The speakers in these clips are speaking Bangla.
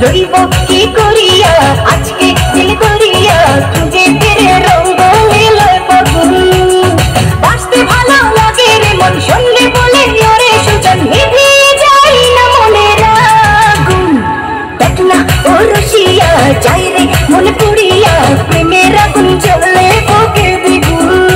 রইব কি করিয়া আজকে দিল করিয়া খুঁজে ফিরে রঙ্গ লীলায় ফাগুন বাঁচতে ভালো লাগে রে মন শুনলে বলে ওরে সুজন নিভিয়ে যায় না মনের আগুন দেখ না ও রসিয়া যাই রে মন পুড়িয়া প্রেমের আগুন জ্বলে বুকে দ্বিগুণ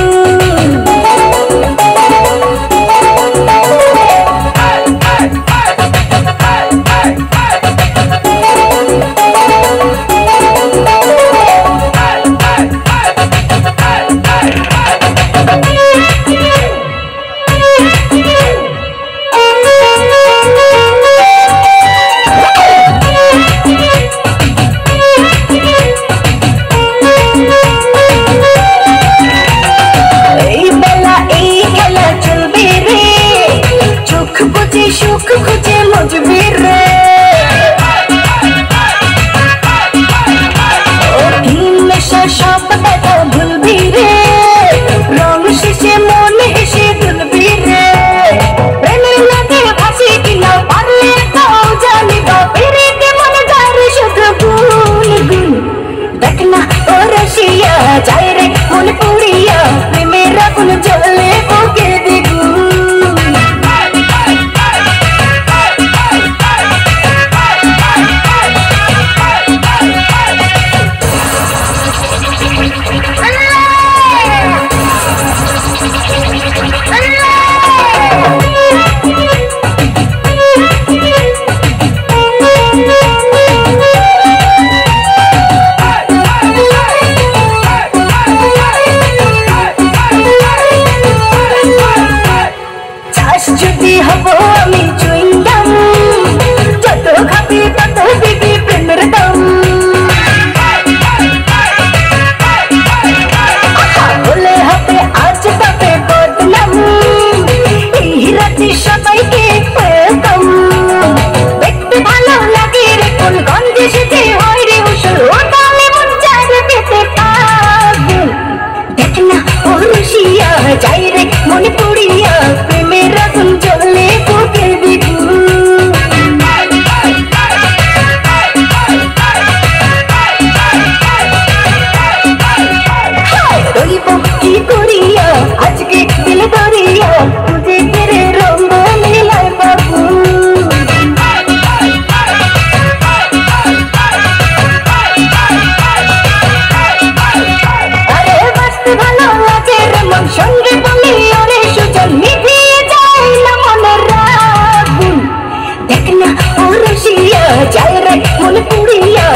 সুখ খুঁজে মজবি রে নেশা সব দেখা ভুলবি রে রং শেষে মন হেসে দুলবি রে প্রেমের লাগে ভাসি কিনা পারলে তাও জানিবা ফিরিতে মনে যারে শুধু গুন গুন দেখ না ও রসিয়া যায় রে মন পুড়িয়া প্রেমের আগুন জ্বলে বুকে দ্বিগুণ যদি হব আমি চুইংগাম যত খাবি তত দিবি প্রেমের দাম বলে হবে আজ তবে বদনাম এই রাতে সবাইকে ওয়েলকাম দেখতে ভালো লাগে রে কোন গন্ধে সেতে হয় রে উসুল ও তালে মন চাইবে পেতে পাগল দেখ না ও রসিয়া যাই রে মনে পুড়িয়া প্রেমের আগুন জ্বলে বুকে দ্বিগুণ রইব কি করিয়া আজকে দিল করিয়া খুঁজে ফিরে রঙ্গ লীলায় ফাগুন আরে বাঁচতে ভালো লাগে রে মন সঙ্গে বলি ওরে সুজন নিভিয়ে যায় না মনের আগুন দেখ না ও রসিয়া যায় রে মন পুড়িয়া